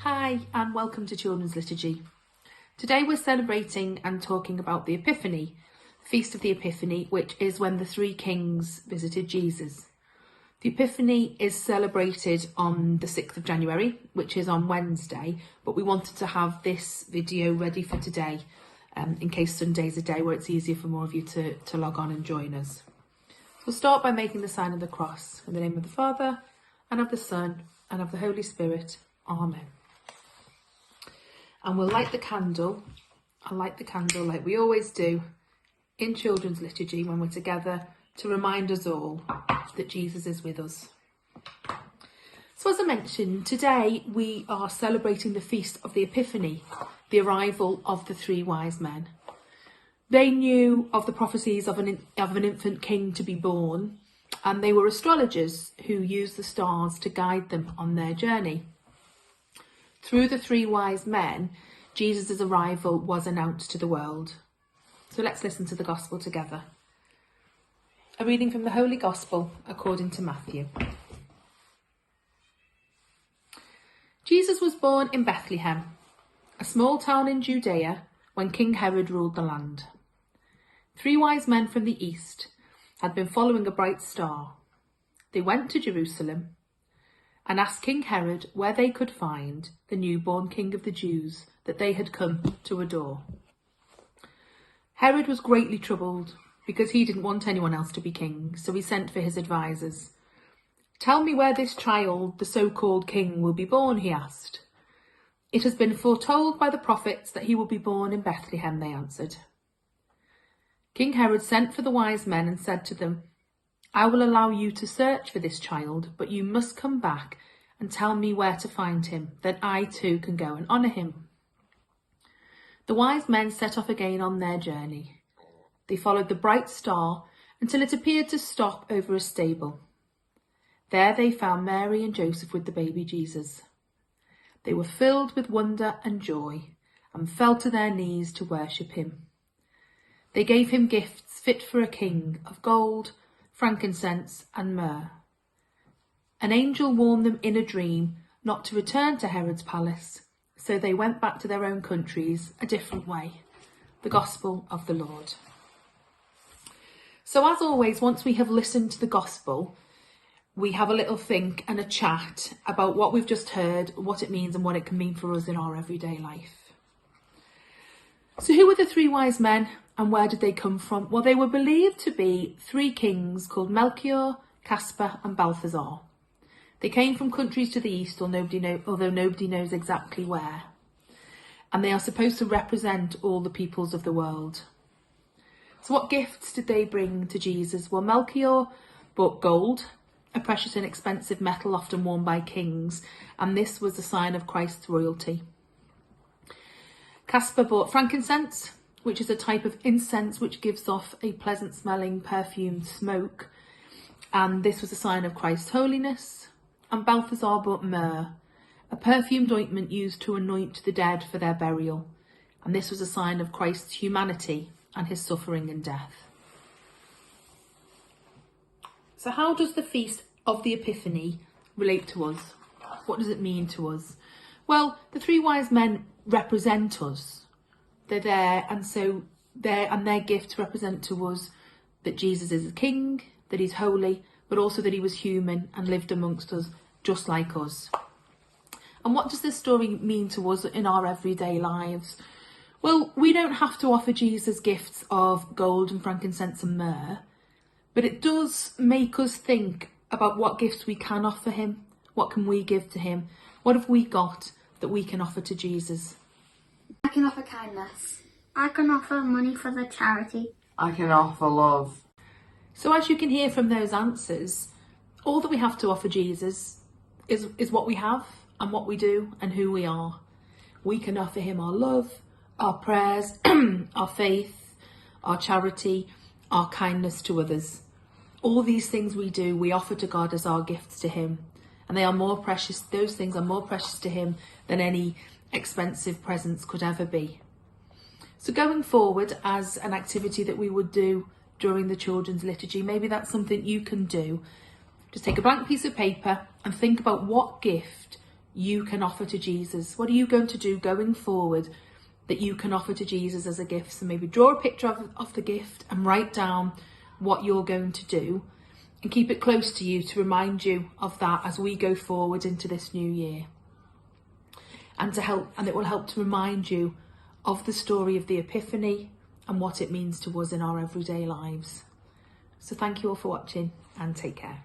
Hi and welcome to Children's Liturgy. Today we're celebrating and talking about the Epiphany, Feast of the Epiphany, which is when the three kings visited Jesus. The Epiphany is celebrated on the 6th of January, which is on Wednesday, but we wanted to have this video ready for today in case Sunday's a day where it's easier for more of you to log on and join us. We'll start by making the sign of the cross. In the name of the Father, and of the Son, and of the Holy Spirit. Amen. And we'll light the candle. I'll light the candle like we always do in Children's Liturgy when we're together to remind us all that Jesus is with us. So as I mentioned, today we are celebrating the Feast of the Epiphany, the arrival of the three wise men. They knew of the prophecies of an infant king to be born, and they were astrologers who used the stars to guide them on their journey. Through the three wise men, Jesus' arrival was announced to the world. So let's listen to the Gospel together. A reading from the Holy Gospel according to Matthew. Jesus was born in Bethlehem, a small town in Judea, when King Herod ruled the land. Three wise men from the east had been following a bright star. They went to Jerusalem and asked King Herod where they could find the newborn King of the Jews that they had come to adore. Herod was greatly troubled because he didn't want anyone else to be king, so he sent for his advisers. "Tell me where this child, the so-called king, will be born," he asked. "It has been foretold by the prophets that he will be born in Bethlehem," they answered. King Herod sent for the wise men and said to them, "I will allow you to search for this child, but you must come back and tell me where to find him, that I too can go and honour him." The wise men set off again on their journey. They followed the bright star until it appeared to stop over a stable. There they found Mary and Joseph with the baby Jesus. They were filled with wonder and joy and fell to their knees to worship him. They gave him gifts fit for a king of gold, frankincense and myrrh. An angel warned them in a dream not to return to Herod's palace, so they went back to their own countries a different way. The Gospel of the Lord. So as always, once we have listened to the Gospel, we have a little think and a chat about what we've just heard, what it means and what it can mean for us in our everyday life. So who were the three wise men and where did they come from? Well, they were believed to be three kings called Melchior, Caspar and Balthazar. They came from countries to the east, although nobody knows exactly where. And they are supposed to represent all the peoples of the world. So what gifts did they bring to Jesus? Well, Melchior brought gold, a precious and expensive metal often worn by kings, and this was a sign of Christ's royalty. Caspar brought frankincense, which is a type of incense which gives off a pleasant smelling perfumed smoke, and this was a sign of Christ's holiness. And Balthazar brought myrrh, a perfumed ointment used to anoint the dead for their burial, and this was a sign of Christ's humanity and his suffering and death. So how does the Feast of the Epiphany relate to us? What does it mean to us? Well, the three wise men represent us. They're there, and so their gifts represent to us that Jesus is a king, that he's holy, but also that he was human and lived amongst us just like us. And what does this story mean to us in our everyday lives? Well, we don't have to offer Jesus gifts of gold and frankincense and myrrh, but it does make us think about what gifts we can offer him. What can we give to him? What have we got that we can offer to Jesus? I can offer kindness. I can offer money for the charity. I can offer love. So as you can hear from those answers, all that we have to offer Jesus is what we have and what we do and who we are. We can offer him our love, our prayers, our faith, our charity, our kindness to others. All these things we do, we offer to God as our gifts to him. And they are more precious, those things are more precious to him than any expensive presents could ever be. So going forward, as an activity that we would do during the Children's Liturgy, maybe that's something you can do. Just take a blank piece of paper and think about what gift you can offer to Jesus? What are you going to do going forward that you can offer to Jesus as a gift? So maybe draw a picture of the gift and write down what you're going to do, and keep it close to you to remind you of that as we go forward into this new year. And it will help to remind you of the story of the Epiphany and what it means to us in our everyday lives. So thank you all for watching, and take care.